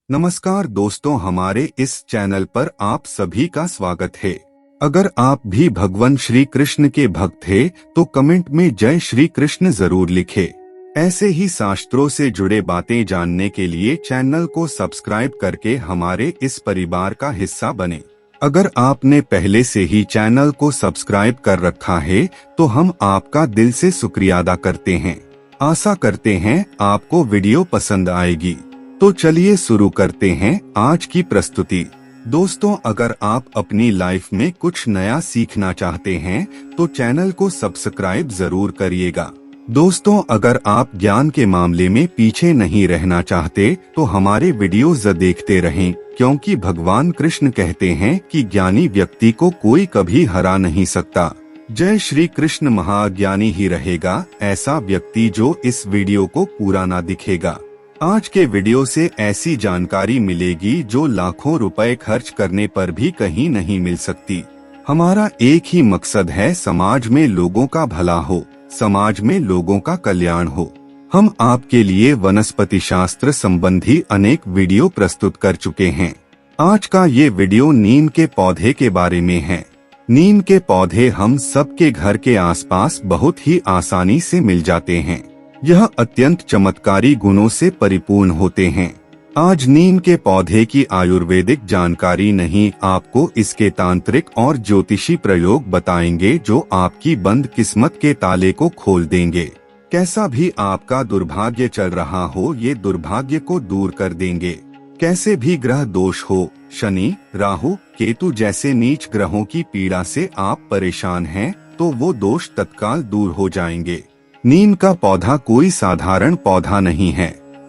नमस्कार दोस्तों, हमारे इस चैनल पर आप सभी का स्वागत है। अगर आप भी भगवान श्री कृष्ण के भक्त थे तो कमेंट में जय श्री कृष्ण जरूर लिखे। ऐसे ही शास्त्रों से जुड़े बातें जानने के लिए चैनल को सब्सक्राइब करके हमारे इस परिवार का हिस्सा बने। अगर आपने पहले से ही चैनल को सब्सक्राइब कर रखा है तो हम आपका दिल से शुक्रिया अदा करते हैं। आशा करते हैं आपको वीडियो पसंद आएगी। तो चलिए शुरू करते हैं आज की प्रस्तुति। दोस्तों, अगर आप अपनी लाइफ में कुछ नया सीखना चाहते हैं तो चैनल को सब्सक्राइब जरूर करिएगा। दोस्तों, अगर आप ज्ञान के मामले में पीछे नहीं रहना चाहते तो हमारे वीडियोज देखते रहें, क्योंकि भगवान कृष्ण कहते हैं कि ज्ञानी व्यक्ति को कोई कभी हरा नहीं सकता। जय श्री कृष्ण महाज्ञानी ही रहेगा ऐसा व्यक्ति जो इस वीडियो को पूरा ना दिखेगा। आज के वीडियो से ऐसी जानकारी मिलेगी जो लाखों रुपए खर्च करने पर भी कहीं नहीं मिल सकती। हमारा एक ही मकसद है, समाज में लोगों का भला हो, समाज में लोगों का कल्याण हो। हम आपके लिए वनस्पति शास्त्र संबंधी अनेक वीडियो प्रस्तुत कर चुके हैं। आज का ये वीडियो नीम के पौधे के बारे में है। नीम के पौधे हम सबके घर के आसपास बहुत ही आसानी से मिल जाते हैं। यह अत्यंत चमत्कारी गुणों से परिपूर्ण होते हैं। आज नीम के पौधे की आयुर्वेदिक जानकारी नहीं, आपको इसके तांत्रिक और ज्योतिषी प्रयोग बताएंगे जो आपकी बंद किस्मत के ताले को खोल देंगे। कैसा भी आपका दुर्भाग्य चल रहा हो, ये दुर्भाग्य को दूर कर देंगे। कैसे भी ग्रह दोष हो, शनि, राहु, केतु जैसे नीच ग्रहों की पीड़ा से आप परेशान हैं तो वो दोष तत्काल दूर हो जाएंगे। नीम का पौधा कोई साधारण पौधा नहीं है।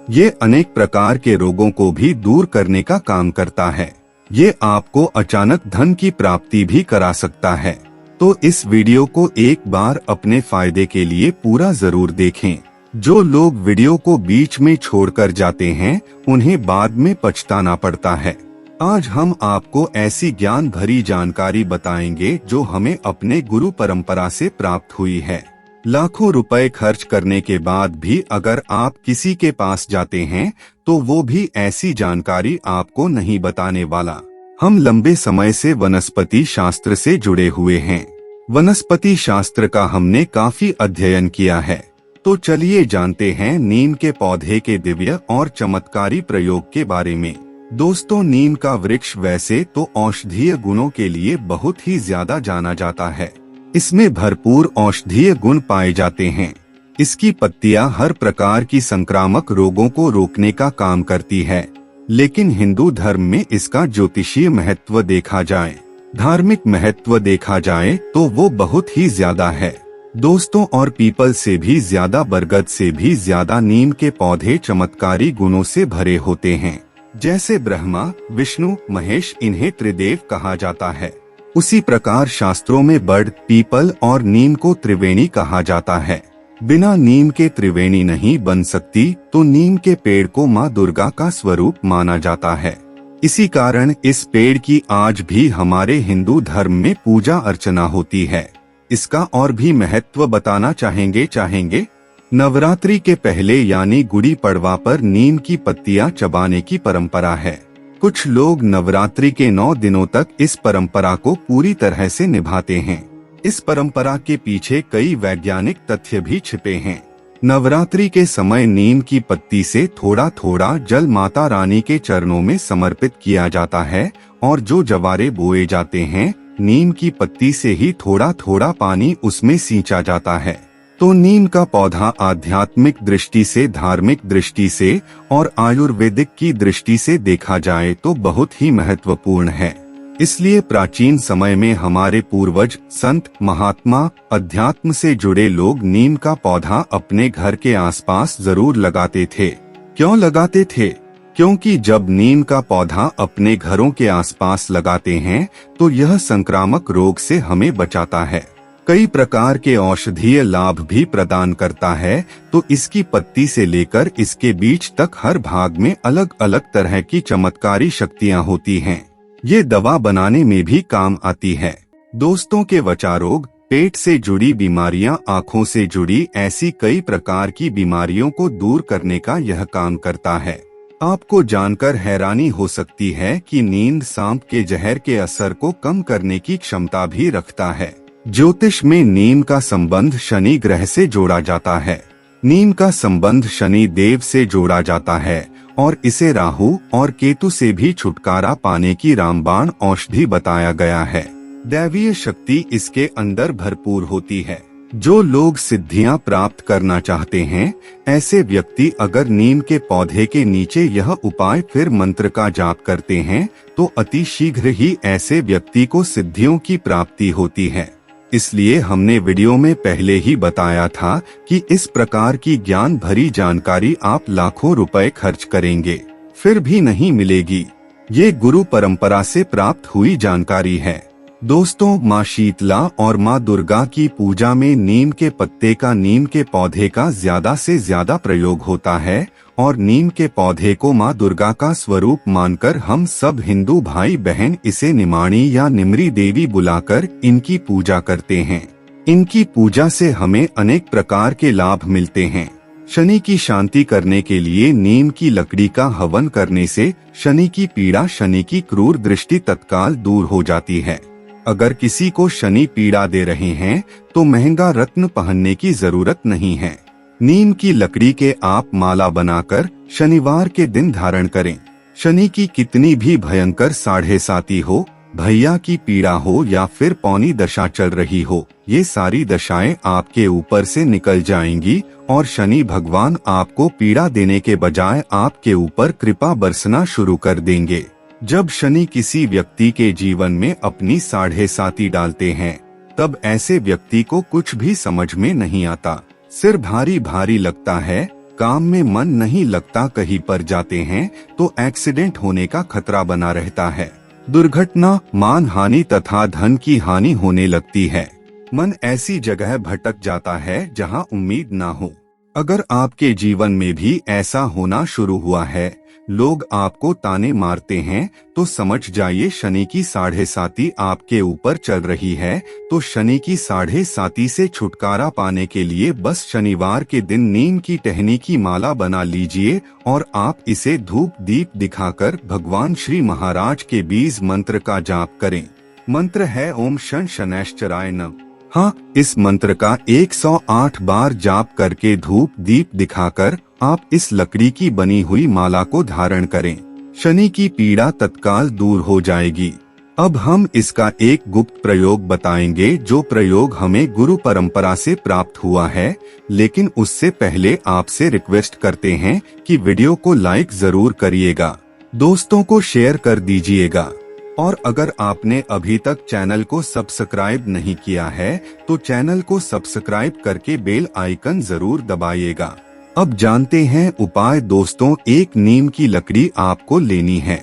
ये अनेक प्रकार के रोगों को भी दूर करने का काम करता है। ये आपको अचानक धन की प्राप्ति भी करा सकता है। तो इस वीडियो को एक बार अपने फायदे के लिए पूरा जरूर देखें। जो लोग वीडियो को बीच में छोड़कर जाते हैं उन्हें बाद में पछताना पड़ता है। आज हम आपको ऐसी ज्ञान भरी जानकारी बताएंगे जो हमें अपने गुरु परंपरा से प्राप्त हुई है। लाखों रुपए खर्च करने के बाद भी अगर आप किसी के पास जाते हैं तो वो भी ऐसी जानकारी आपको नहीं बताने वाला। हम लंबे समय से वनस्पति शास्त्र से जुड़े हुए हैं। वनस्पति शास्त्र का हमने काफी अध्ययन किया है। तो चलिए जानते हैं नीम के पौधे के दिव्य और चमत्कारी प्रयोग के बारे में। दोस्तों, नीम का वृक्ष वैसे तो औषधीय गुणों के लिए बहुत ही ज्यादा जाना जाता है। इसमें भरपूर औषधीय गुण पाए जाते हैं। इसकी पत्तियां हर प्रकार की संक्रामक रोगों को रोकने का काम करती है। लेकिन हिंदू धर्म में इसका ज्योतिषीय महत्व देखा जाए, धार्मिक महत्व देखा जाए तो वो बहुत ही ज्यादा है। दोस्तों, और पीपल से भी ज्यादा, बरगद से भी ज्यादा नीम के पौधे चमत्कारी गुणों से भरे होते हैं। जैसे ब्रह्मा, विष्णु, महेश, इन्हें त्रिदेव कहा जाता है, उसी प्रकार शास्त्रों में बड़, पीपल और नीम को त्रिवेणी कहा जाता है। बिना नीम के त्रिवेणी नहीं बन सकती, तो नीम के पेड़ को माँ दुर्गा का स्वरूप माना जाता है। इसी कारण इस पेड़ की आज भी हमारे हिंदू धर्म में पूजा अर्चना होती है। इसका और भी महत्व बताना चाहेंगे। नवरात्रि के पहले यानी गुड़ी पड़वा पर नीम की पत्तियां चबाने की परंपरा है। कुछ लोग नवरात्रि के 9 दिनों तक इस परंपरा को पूरी तरह से निभाते हैं। इस परंपरा के पीछे कई वैज्ञानिक तथ्य भी छिपे हैं। नवरात्रि के समय नीम की पत्ती से थोड़ा थोड़ा जल माता रानी के चरणों में समर्पित किया जाता है और जो जवारे बोए जाते हैं, नीम की पत्ती से ही थोड़ा थोड़ा पानी उसमें सींचा जाता है। तो नीम का पौधा आध्यात्मिक दृष्टि से, धार्मिक दृष्टि से और आयुर्वेदिक की दृष्टि से देखा जाए तो बहुत ही महत्वपूर्ण है। इसलिए प्राचीन समय में हमारे पूर्वज, संत, महात्मा, अध्यात्म से जुड़े लोग नीम का पौधा अपने घर के आसपास जरूर लगाते थे। क्यों लगाते थे? क्योंकि जब नीम का पौधा अपने घरों के आसपास लगाते हैं तो यह संक्रामक रोग से हमें बचाता है, कई प्रकार के औषधीय लाभ भी प्रदान करता है। तो इसकी पत्ती से लेकर इसके बीज तक हर भाग में अलग अलग तरह की चमत्कारी शक्तियां होती हैं। ये दवा बनाने में भी काम आती है। दोस्तों, के त्वचा रोग, पेट से जुड़ी बीमारियां, आँखों से जुड़ी ऐसी कई प्रकार की बीमारियों को दूर करने का यह काम करता है। आपको जानकर हैरानी हो सकती है कि नींद सांप के जहर के असर को कम करने की क्षमता भी रखता है। ज्योतिष में नीम का संबंध शनि ग्रह से जोड़ा जाता है। नीम का संबंध शनि देव से जोड़ा जाता है और इसे राहु और केतु से भी छुटकारा पाने की रामबाण औषधि बताया गया है। दैवीय शक्ति इसके अंदर भरपूर होती है। जो लोग सिद्धियां प्राप्त करना चाहते हैं, ऐसे व्यक्ति अगर नीम के पौधे के नीचे यह उपाय फिर मंत्र का जाप करते हैं तो अति शीघ्र ही ऐसे व्यक्ति को सिद्धियों की प्राप्ति होती है। इसलिए हमने वीडियो में पहले ही बताया था कि इस प्रकार की ज्ञान भरी जानकारी आप लाखों रुपए खर्च करेंगे फिर भी नहीं मिलेगी। ये गुरु परंपरा से प्राप्त हुई जानकारी है। दोस्तों, माँ शीतला और माँ दुर्गा की पूजा में नीम के पत्ते का, नीम के पौधे का ज्यादा से ज्यादा प्रयोग होता है और नीम के पौधे को माँ दुर्गा का स्वरूप मानकर हम सब हिंदू भाई बहन इसे निमाणी या निमरी देवी बुलाकर इनकी पूजा करते हैं। इनकी पूजा से हमें अनेक प्रकार के लाभ मिलते हैं। शनि की शांति करने के लिए नीम की लकड़ी का हवन करने से शनि की पीड़ा, शनि की क्रूर दृष्टि तत्काल दूर हो जाती है। अगर किसी को शनि पीड़ा दे रहे हैं तो महंगा रत्न पहनने की जरूरत नहीं है। नीम की लकड़ी के आप माला बनाकर शनिवार के दिन धारण करें। शनि की कितनी भी भयंकर 7.5 हो, भैया की पीड़ा हो या फिर पौनी दशा चल रही हो, ये सारी दशाएं आपके ऊपर से निकल जाएंगी और शनि भगवान आपको पीड़ा देने के बजाय आपके ऊपर कृपा बरसना शुरू कर देंगे। जब शनि किसी व्यक्ति के जीवन में अपनी 7.5 डालते हैं, तब ऐसे व्यक्ति को कुछ भी समझ में नहीं आता। सिर भारी भारी लगता है, काम में मन नहीं लगता, कहीं पर जाते हैं तो एक्सीडेंट होने का खतरा बना रहता है। दुर्घटना, मान हानि तथा धन की हानि होने लगती है। मन ऐसी जगह भटक जाता है जहां उम्मीद ना हो। अगर आपके जीवन में भी ऐसा होना शुरू हुआ है, लोग आपको ताने मारते हैं, तो समझ जाइए शनि की 7.5 आपके ऊपर चल रही है। तो शनि की 7.5 से छुटकारा पाने के लिए बस शनिवार के दिन नीम की टहनी की माला बना लीजिए और आप इसे धूप दीप दिखाकर भगवान श्री महाराज के बीज मंत्र का जाप करें। मंत्र है ओम शन शनैश्चराय नमः। हाँ, इस मंत्र का 108 बार जाप करके धूप दीप दिखाकर आप इस लकड़ी की बनी हुई माला को धारण करें। शनि की पीड़ा तत्काल दूर हो जाएगी। अब हम इसका एक गुप्त प्रयोग बताएंगे, जो प्रयोग हमें गुरु परंपरा से प्राप्त हुआ है। लेकिन उससे पहले आपसे रिक्वेस्ट करते हैं कि वीडियो को लाइक जरूर करिएगा, दोस्तों को शेयर कर दीजिएगा और अगर आपने अभी तक चैनल को सब्सक्राइब नहीं किया है तो चैनल को सब्सक्राइब करके बेल आइकन जरूर दबाइएगा। अब जानते हैं उपाय। दोस्तों, एक नीम की लकड़ी आपको लेनी है।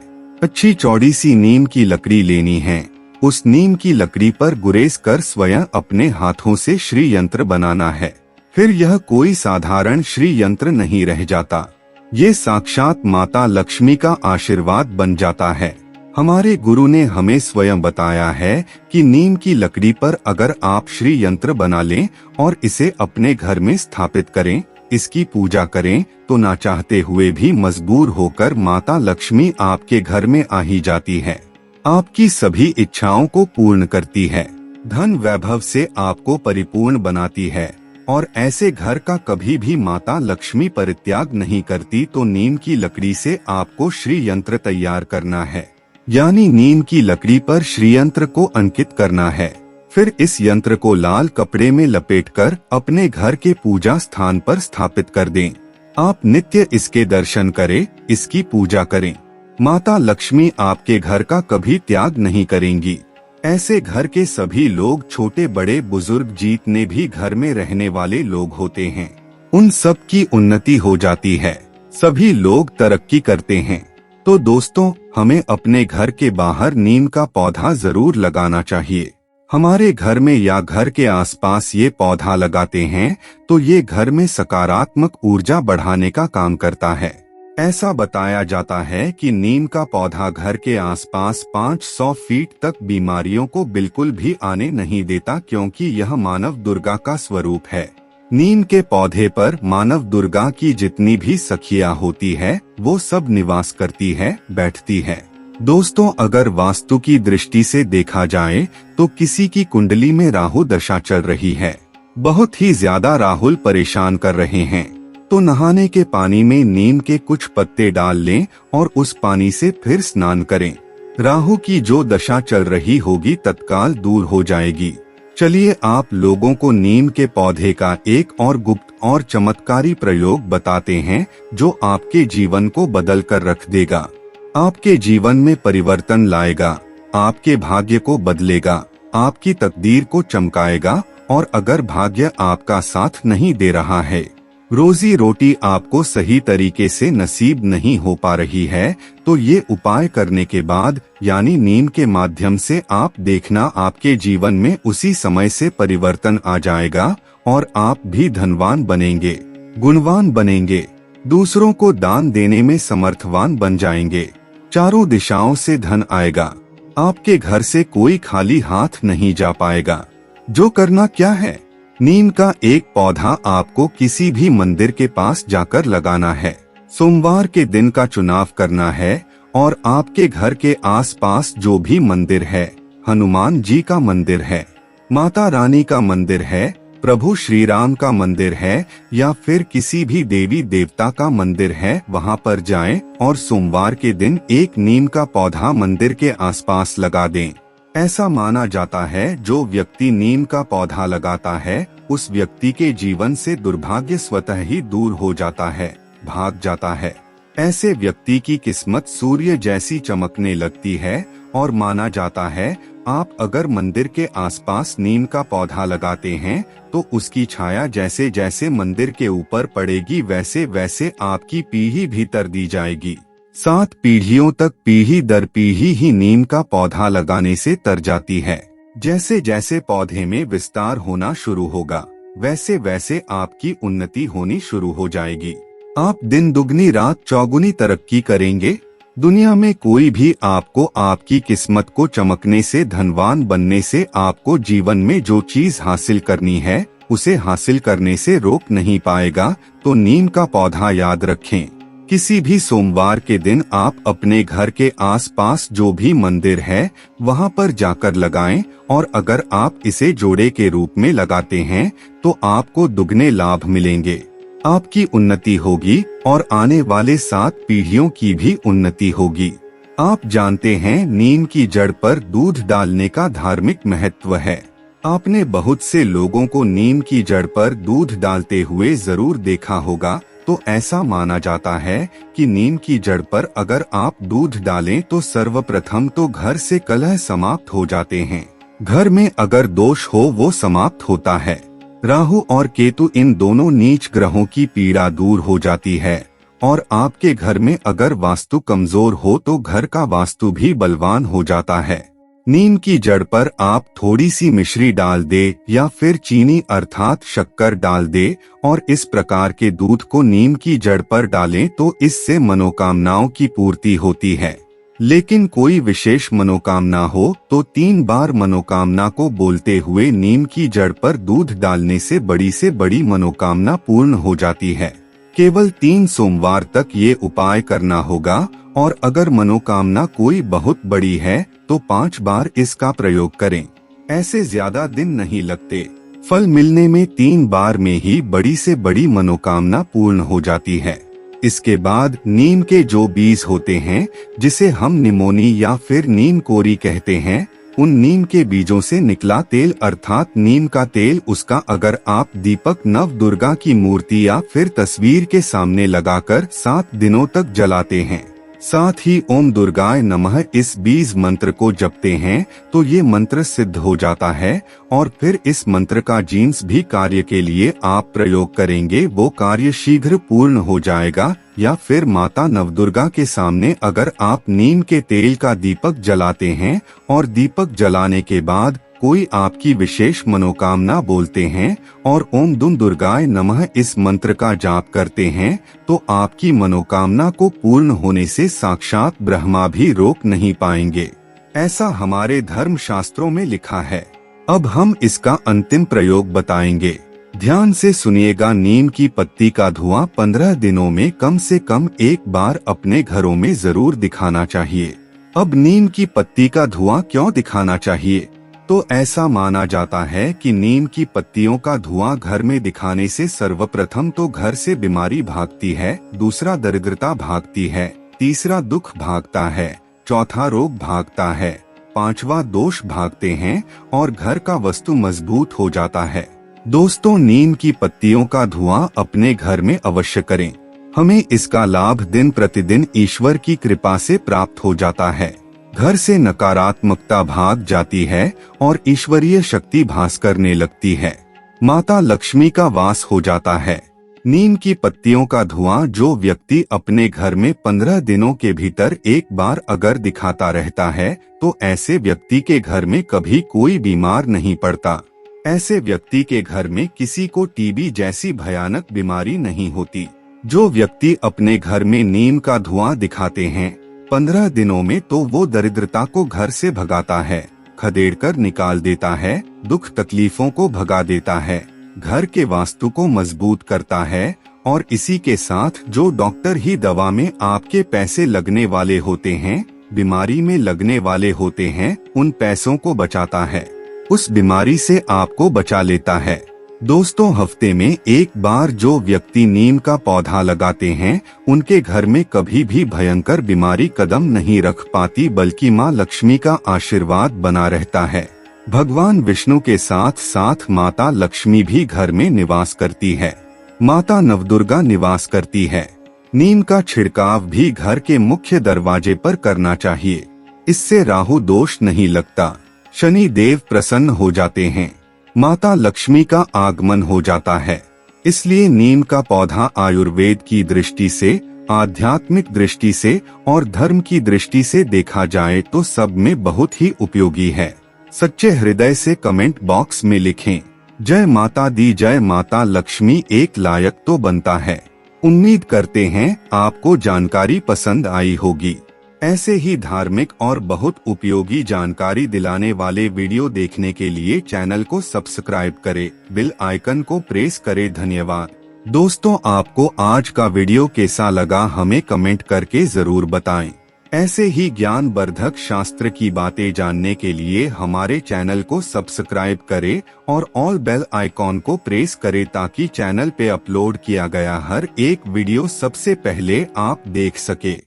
अच्छी चौड़ी सी नीम की लकड़ी लेनी है। उस नीम की लकड़ी पर गुरेज कर स्वयं अपने हाथों से श्री यंत्र बनाना है। फिर यह कोई साधारण श्री यंत्र नहीं रह जाता, ये साक्षात माता लक्ष्मी का आशीर्वाद बन जाता है। हमारे गुरु ने हमें स्वयं बताया है कि नीम की लकड़ी पर अगर आप श्री यंत्र बना लें और इसे अपने घर में स्थापित करें, इसकी पूजा करें, तो ना चाहते हुए भी मजबूर होकर माता लक्ष्मी आपके घर में आ ही जाती है। आपकी सभी इच्छाओं को पूर्ण करती है, धन वैभव से आपको परिपूर्ण बनाती है और ऐसे घर का कभी भी माता लक्ष्मी परित्याग नहीं करती। तो नीम की लकड़ी से आपको श्री यंत्र तैयार करना है, यानी नीम की लकड़ी पर श्री यंत्र को अंकित करना है। फिर इस यंत्र को लाल कपड़े में लपेटकर अपने घर के पूजा स्थान पर स्थापित कर दें। आप नित्य इसके दर्शन करें, इसकी पूजा करें। माता लक्ष्मी आपके घर का कभी त्याग नहीं करेंगी। ऐसे घर के सभी लोग, छोटे बड़े बुजुर्ग, जितने भी घर में रहने वाले लोग होते हैं, उन सब की उन्नति हो जाती है, सभी लोग तरक्की करते हैं। तो दोस्तों, हमें अपने घर के बाहर नीम का पौधा जरूर लगाना चाहिए। हमारे घर में या घर के आसपास ये पौधा लगाते हैं तो ये घर में सकारात्मक ऊर्जा बढ़ाने का काम करता है। ऐसा बताया जाता है कि नीम का पौधा घर के आसपास 500 फीट तक बीमारियों को बिल्कुल भी आने नहीं देता, क्योंकि यह मानव दुर्गा का स्वरूप है। नीम के पौधे पर मानव दुर्गा की जितनी भी सखियां होती है वो सब निवास करती है, बैठती है। दोस्तों, अगर वास्तु की दृष्टि से देखा जाए तो किसी की कुंडली में राहु दशा चल रही है, बहुत ही ज्यादा राहुल परेशान कर रहे हैं, तो नहाने के पानी में नीम के कुछ पत्ते डाल लें और उस पानी से फिर स्नान करें। राहु की जो दशा चल रही होगी तत्काल दूर हो जाएगी। चलिए आप लोगों को नीम के पौधे का एक और गुप्त और चमत्कारी प्रयोग बताते हैं जो आपके जीवन को बदल कर रख देगा, आपके जीवन में परिवर्तन लाएगा, आपके भाग्य को बदलेगा, आपकी तकदीर को चमकाएगा। और अगर भाग्य आपका साथ नहीं दे रहा है, रोजी रोटी आपको सही तरीके से नसीब नहीं हो पा रही है, तो ये उपाय करने के बाद यानी नीम के माध्यम से आप देखना आपके जीवन में उसी समय से परिवर्तन आ जाएगा और आप भी धनवान बनेंगे, गुणवान बनेंगे, दूसरों को दान देने में समर्थवान बन जाएंगे, चारों दिशाओं से धन आएगा, आपके घर से कोई खाली हाथ नहीं जा पाएगा। जो करना क्या है, नीम का एक पौधा आपको किसी भी मंदिर के पास जाकर लगाना है। सोमवार के दिन का चुनाव करना है और आपके घर के आसपास जो भी मंदिर है, हनुमान जी का मंदिर है, माता रानी का मंदिर है, प्रभु श्री राम का मंदिर है या फिर किसी भी देवी देवता का मंदिर है, वहां पर जाएं और सोमवार के दिन एक नीम का पौधा मंदिर के आसपास लगा दें। ऐसा माना जाता है जो व्यक्ति नीम का पौधा लगाता है उस व्यक्ति के जीवन से दुर्भाग्य स्वतः ही दूर हो जाता है, भाग जाता है। ऐसे व्यक्ति की किस्मत सूर्य जैसी चमकने लगती है और माना जाता है आप अगर मंदिर के आसपास नीम का पौधा लगाते हैं तो उसकी छाया जैसे जैसे मंदिर के ऊपर पड़ेगी वैसे वैसे आपकी पीढ़ी भीतर दी जाएगी। 7 पीढ़ियों तक पीढ़ी दर पीढ़ी ही नीम का पौधा लगाने से तर जाती है। जैसे जैसे पौधे में विस्तार होना शुरू होगा वैसे वैसे आपकी उन्नति होनी शुरू हो जाएगी। आप दिन दुगनी रात चौगुनी तरक्की करेंगे। दुनिया में कोई भी आपको आपकी किस्मत को चमकने से, धनवान बनने से, आपको जीवन में जो चीज हासिल करनी है उसे हासिल करने से रोक नहीं पाएगा। तो नीम का पौधा याद रखें। किसी भी सोमवार के दिन आप अपने घर के आसपास जो भी मंदिर है वहां पर जाकर लगाएं और अगर आप इसे जोड़े के रूप में लगाते हैं तो आपको दुगने लाभ मिलेंगे, आपकी उन्नति होगी और आने वाले 7 पीढ़ियों की भी उन्नति होगी। आप जानते हैं नीम की जड़ पर दूध डालने का धार्मिक महत्व है। आपने बहुत से लोगों को नीम की जड़ पर दूध डालते हुए जरूर देखा होगा। तो ऐसा माना जाता है कि नीम की जड़ पर अगर आप दूध डालें तो सर्वप्रथम तो घर से कलह समाप्त हो जाते हैं, घर में अगर दोष हो वो समाप्त होता है, राहु और केतु इन दोनों नीच ग्रहों की पीड़ा दूर हो जाती है और आपके घर में अगर वास्तु कमजोर हो तो घर का वास्तु भी बलवान हो जाता है। नीम की जड़ पर आप थोड़ी सी मिश्री डाल दे या फिर चीनी अर्थात शक्कर डाल दे और इस प्रकार के दूध को नीम की जड़ पर डालें तो इससे मनोकामनाओं की पूर्ति होती है। लेकिन कोई विशेष मनोकामना हो तो 3 बार मनोकामना को बोलते हुए नीम की जड़ पर दूध डालने से बड़ी मनोकामना पूर्ण हो जाती है। केवल 3 सोमवार तक ये उपाय करना होगा और अगर मनोकामना कोई बहुत बड़ी है तो 5 बार इसका प्रयोग करें। ऐसे ज्यादा दिन नहीं लगते, फल मिलने में 3 बार में ही बड़ी से बड़ी मनोकामना पूर्ण हो जाती है। इसके बाद नीम के जो बीज होते हैं जिसे हम निमोनी या फिर नीम कोरी कहते हैं, उन नीम के बीजों से निकला तेल अर्थात नीम का तेल, उसका अगर आप दीपक नव दुर्गा की मूर्ति या फिर तस्वीर के सामने लगाकर 7 दिनों तक जलाते हैं, साथ ही ओम दुर्गाय नमः इस बीज मंत्र को जपते हैं तो ये मंत्र सिद्ध हो जाता है और फिर इस मंत्र का जिस भी कार्य के लिए आप प्रयोग करेंगे वो कार्य शीघ्र पूर्ण हो जाएगा। या फिर माता नवदुर्गा के सामने अगर आप नीम के तेल का दीपक जलाते हैं और दीपक जलाने के बाद कोई आपकी विशेष मनोकामना बोलते हैं और ओम दुम दुर्गाय नमः इस मंत्र का जाप करते हैं तो आपकी मनोकामना को पूर्ण होने से साक्षात ब्रह्मा भी रोक नहीं पाएंगे। ऐसा हमारे धर्म शास्त्रों में लिखा है। अब हम इसका अंतिम प्रयोग बताएंगे। ध्यान से सुनिएगा, नीम की पत्ती का धुआं 15 दिनों में कम से कम एक बार अपने घरों में जरूर दिखाना चाहिए। अब नीम की पत्ती का धुआं क्यों दिखाना चाहिए? तो ऐसा माना जाता है कि नीम की पत्तियों का धुआं घर में दिखाने से सर्वप्रथम तो घर से बीमारी भागती है, दूसरा दरिद्रता भागती है, तीसरा दुख भागता है, चौथा रोग भागता है, पांचवा दोष भागते हैं और घर का वास्तु मजबूत हो जाता है। दोस्तों, नीम की पत्तियों का धुआं अपने घर में अवश्य करें। हमें इसका लाभ दिन प्रतिदिन ईश्वर की कृपा से प्राप्त हो जाता है। घर से नकारात्मकता भाग जाती है और ईश्वरीय शक्ति भास करने लगती है। माता लक्ष्मी का वास हो जाता है। नीम की पत्तियों का धुआं जो व्यक्ति अपने घर में 15 दिनों के भीतर एक बार अगर दिखाता रहता है तो ऐसे व्यक्ति के घर में कभी कोई बीमार नहीं पड़ता। ऐसे व्यक्ति के घर में किसी को टीबी जैसी भयानक बीमारी नहीं होती। जो व्यक्ति अपने घर में नीम का धुआं दिखाते हैं 15 दिनों में, तो वो दरिद्रता को घर से भगाता है, खदेड़कर निकाल देता है, दुख तकलीफों को भगा देता है, घर के वास्तु को मजबूत करता है और इसी के साथ जो डॉक्टर ही दवा में आपके पैसे लगने वाले होते हैं, बीमारी में लगने वाले होते हैं, उन पैसों को बचाता है, उस बीमारी से आपको बचा लेता है। दोस्तों, हफ्ते में एक बार जो व्यक्ति नीम का पौधा लगाते हैं उनके घर में कभी भी भयंकर बीमारी कदम नहीं रख पाती, बल्कि माँ लक्ष्मी का आशीर्वाद बना रहता है। भगवान विष्णु के साथ साथ माता लक्ष्मी भी घर में निवास करती है। माता नवदुर्गा निवास करती है। नीम का छिड़काव भी घर के मुख्य दरवाजे पर करना चाहिए। इससे राहु दोष नहीं लगता, शनि देव प्रसन्न हो जाते हैं, माता लक्ष्मी का आगमन हो जाता है। इसलिए नीम का पौधा आयुर्वेद की दृष्टि से, आध्यात्मिक दृष्टि से और धर्म की दृष्टि से देखा जाए तो सब में बहुत ही उपयोगी है। सच्चे हृदय से कमेंट बॉक्स में लिखें, जय माता दी, जय माता लक्ष्मी, एक लायक तो बनता है। उम्मीद करते हैं आपको जानकारी पसंद आई होगी। ऐसे ही धार्मिक और बहुत उपयोगी जानकारी दिलाने वाले वीडियो देखने के लिए चैनल को सब्सक्राइब करें, बेल आइकन को प्रेस करें। धन्यवाद। दोस्तों, आपको आज का वीडियो कैसा लगा हमें कमेंट करके जरूर बताएं। ऐसे ही ज्ञान वर्धक शास्त्र की बातें जानने के लिए हमारे चैनल को सब्सक्राइब करें और ऑल बेल आइकॉन को प्रेस करें ताकि चैनल पे अपलोड किया गया हर एक वीडियो सबसे पहले आप देख सके।